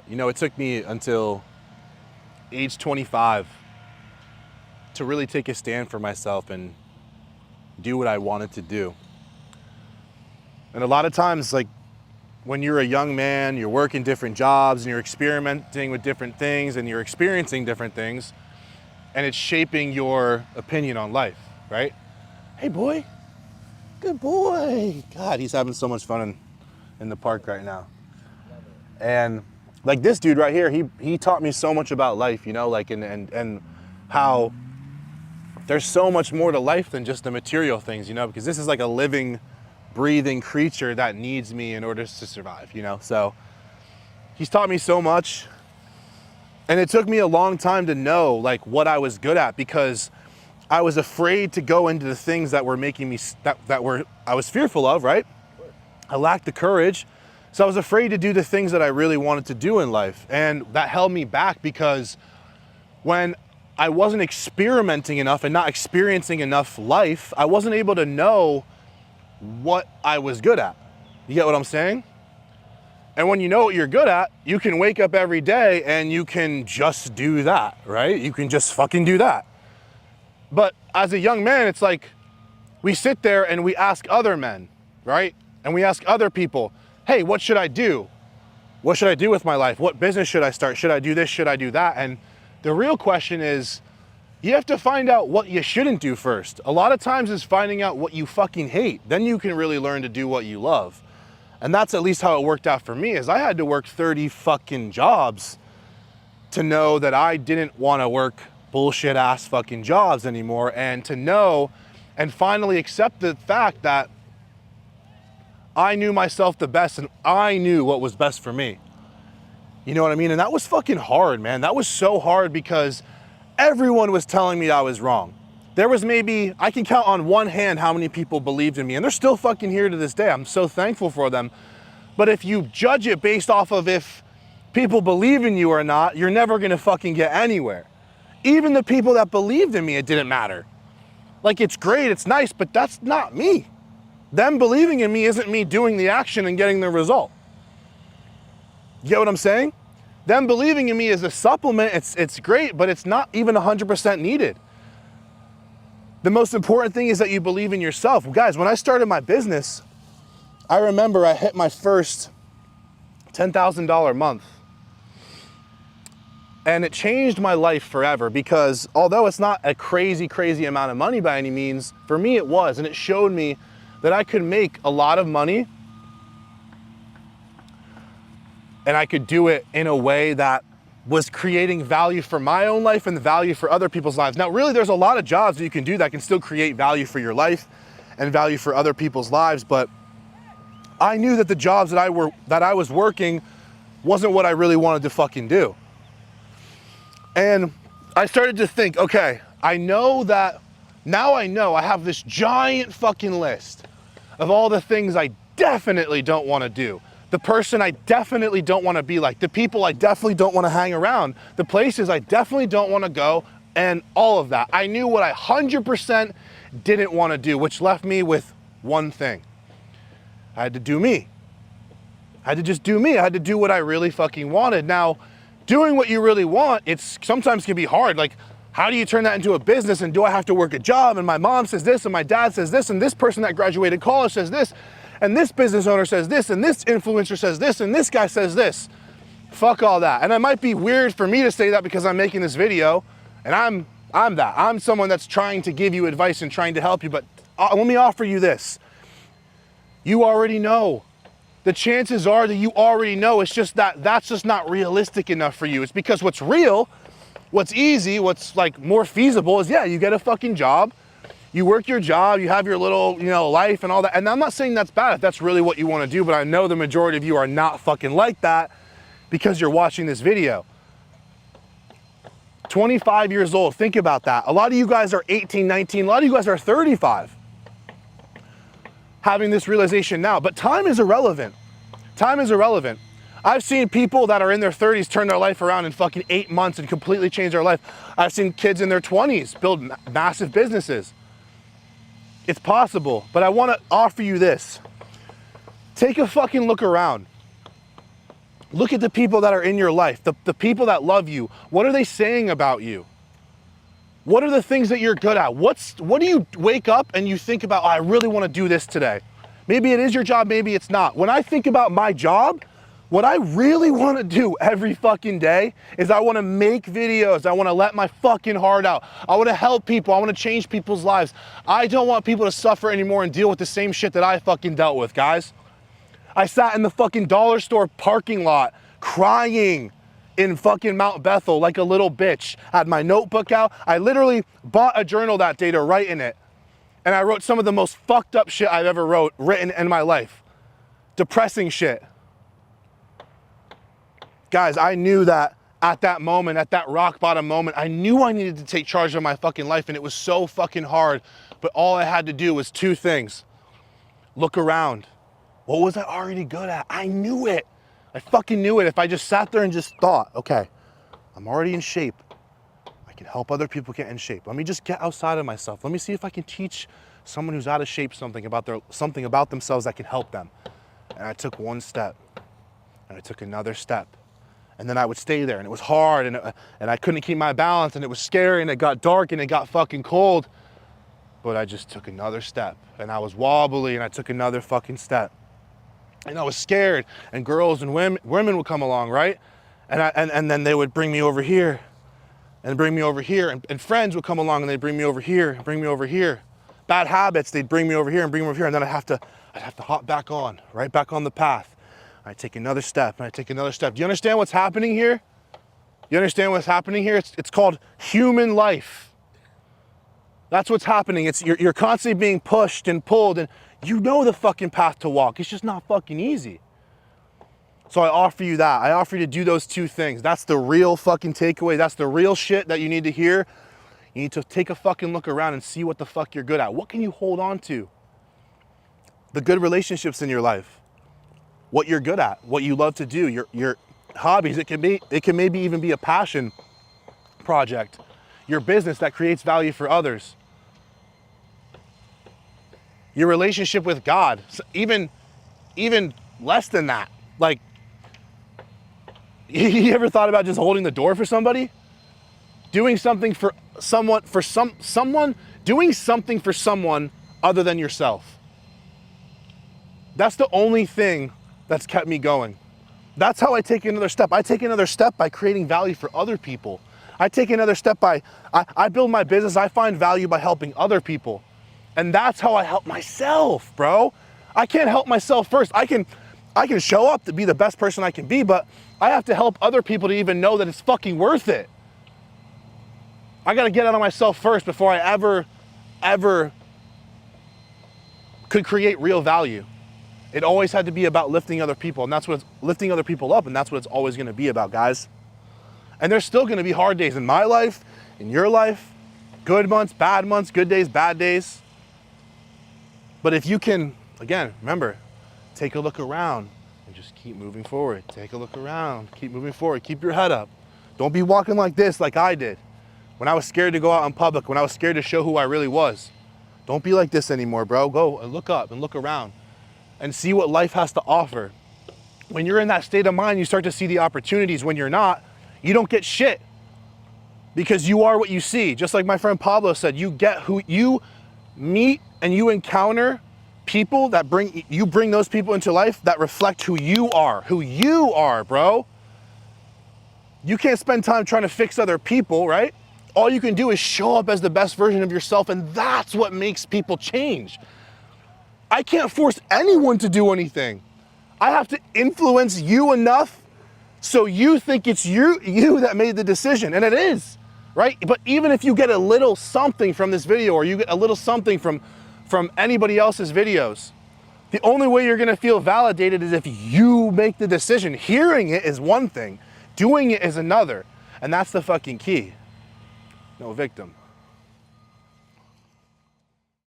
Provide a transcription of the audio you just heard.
You know, it took me until age 25 to really take a stand for myself and do what I wanted to do. And a lot of times, like, when you're a young man, you're working different jobs and you're experimenting with different things and you're experiencing different things, and it's shaping your opinion on life, right? Hey, boy. Good boy. God, he's having so much fun in the park right now. And like this dude right here, he taught me so much about life, you know, like, and how there's so much more to life than just the material things, you know, because this is like a living, breathing creature that needs me in order to survive, you know? So he's taught me so much. And it took me a long time to know like what I was good at, because I was afraid to go into the things that were making me, I was fearful of, right? I lacked the courage. So I was afraid to do the things that I really wanted to do in life. And that held me back, because when I wasn't experimenting enough and not experiencing enough life, I wasn't able to know what I was good at. You get what I'm saying? And when you know what you're good at, you can wake up every day and you can just do that, right? You can just fucking do that. But as a young man, it's like we sit there and we ask other men, right? And we ask other people, hey, what should I do? What should I do with my life? What business should I start? Should I do this? Should I do that? And the real question is, you have to find out what you shouldn't do first. A lot of times it's finding out what you fucking hate. Then you can really learn to do what you love. And that's at least how it worked out for me, is I had to work 30 fucking jobs to know that I didn't want to work bullshit ass fucking jobs anymore, and to know and finally accept the fact that I knew myself the best and I knew what was best for me. You know what I mean? And that was fucking hard, man. That was so hard, because everyone was telling me I was wrong. There was maybe, I can count on one hand how many people believed in me, and they're still fucking here to this day. I'm so thankful for them. But if you judge it based off of if people believe in you or not, you're never gonna fucking get anywhere. Even the people that believed in me, it didn't matter. Like, it's great, it's nice, but that's not me. Them believing in me isn't me doing the action and getting the result. You get what I'm saying? Them believing in me is a supplement, it's great, but it's not even 100% needed. The most important thing is that you believe in yourself. Guys, when I started my business, I remember I hit my first $10,000 month. And it changed my life forever, because although it's not a crazy, crazy amount of money by any means, for me it was, and it showed me that I could make a lot of money and I could do it in a way that was creating value for my own life and the value for other people's lives. Now, really, there's a lot of jobs that you can do that can still create value for your life and value for other people's lives, but I knew that the jobs that I was working wasn't what I really wanted to fucking do. And I started to think, okay, I know that, now I know I have this giant fucking list of all the things I definitely don't want to do. The person I definitely don't want to be like, the people I definitely don't want to hang around, the places I definitely don't want to go, and all of that. I knew what I 100% didn't want to do, which left me with one thing. I had to do me. I had to just do me. I had to do what I really fucking wanted. Now, doing what you really want, it's sometimes can be hard. Like, how do you turn that into a business? And do I have to work a job? And my mom says this, and my dad says this, and this person that graduated college says this, and this business owner says this, and this influencer says this, and this guy says this. Fuck all that. And it might be weird for me to say that because I'm making this video, and I'm that. I'm someone that's trying to give you advice and trying to help you, but let me offer you this. You already know. The chances are that you already know. It's just that that's just not realistic enough for you. It's because what's real, what's easy, what's like more feasible is, yeah, you get a fucking job, you work your job, you have your little, you know, life and all that. And I'm not saying that's bad if that's really what you want to do, but I know the majority of you are not fucking like that because you're watching this video. 25 years old, think about that. A lot of you guys are 18, 19, a lot of you guys are 35. Having this realization now, but time is irrelevant. Time is irrelevant. I've seen people that are in their 30s turn their life around in fucking 8 months and completely change their life. I've seen kids in their 20s build massive businesses. It's possible, but I want to offer you this. Take a fucking look around. Look at the people that are in your life, the people that love you. What are they saying about you? What are the things that you're good at? What do you wake up and you think about, oh, I really want to do this today? Maybe it is your job, maybe it's not. When I think about my job, what I really want to do every fucking day is I want to make videos. I want to let my fucking heart out. I want to help people. I want to change people's lives. I don't want people to suffer anymore and deal with the same shit that I fucking dealt with, guys. I sat in the fucking dollar store parking lot crying in fucking Mount Bethel like a little bitch. I had my notebook out. I literally bought a journal that day to write in it. And I wrote some of the most fucked up shit I've ever written in my life. Depressing shit. Guys, I knew that at that moment, at that rock bottom moment, I knew I needed to take charge of my fucking life, and it was so fucking hard. But all I had to do was two things. Look around. What was I already good at? I knew it. I fucking knew it. If I just sat there and just thought, okay, I'm already in shape. I can help other people get in shape. Let me just get outside of myself. Let me see if I can teach someone who's out of shape something about themselves that can help them. And I took one step, and I took another step. And then I would stay there, and it was hard, and I couldn't keep my balance, and it was scary, and it got dark, and it got fucking cold. But I just took another step, and I was wobbly, and I took another fucking step. And I was scared, and girls and women would come along, right? And then they would bring me over here, and bring me over here, and friends would come along, and they'd bring me over here, and bring me over here. Bad habits, they'd bring me over here, and bring me over here, and then I'd have to hop back on, right back on the path. I take another step, and I take another step. Do you understand what's happening here? You understand what's happening here? It's called human life. That's what's happening. You're constantly being pushed and pulled, and you know the fucking path to walk. It's just not fucking easy. So I offer you that. I offer you to do those two things. That's the real fucking takeaway. That's the real shit that you need to hear. You need to take a fucking look around and see what the fuck you're good at. What can you hold on to? The good relationships in your life. What you're good at, what you love to do, your hobbies. It can maybe even be a passion project. Your business that creates value for others. Your relationship with God, even less than that. Like, you ever thought about just holding the door for somebody? Doing something for someone, doing something for someone other than yourself. That's the only thing that's kept me going. That's how I take another step. I take another step by creating value for other people. I take another step by, I build my business, I find value by helping other people. And that's how I help myself, bro. I can't help myself first. I can show up to be the best person I can be, but I have to help other people to even know that it's fucking worth it. I gotta get out of myself first before I ever could create real value. It always had to be about lifting other people, and that's what it's lifting other people up, and that's what it's always gonna be about, guys. And there's still gonna be hard days in my life, in your life, good months, good days, bad days. But if you can, again, remember, take a look around and just keep moving forward. Take a look around, keep moving forward, keep your head up. Don't be walking like this like I did. When I was scared to go out in public, when I was scared to show who I really was. Don't be like this anymore, bro. Go and look up and look around and see what life has to offer. When you're in that state of mind, you start to see the opportunities. When you're not, you don't get shit because you are what you see. Just like my friend Pablo said, you get who you meet and you encounter people that bring those people into life that reflect who you are, bro. You can't spend time trying to fix other people, right? All you can do is show up as the best version of yourself, and that's what makes people change. I can't force anyone to do anything. I have to influence you enough so you think it's you that made the decision, and it is, right? But even if you get a little something from this video, or you get a little something from anybody else's videos, the only way you're gonna feel validated is if you make the decision. Hearing it is one thing, doing it is another, and that's the fucking key. No victim.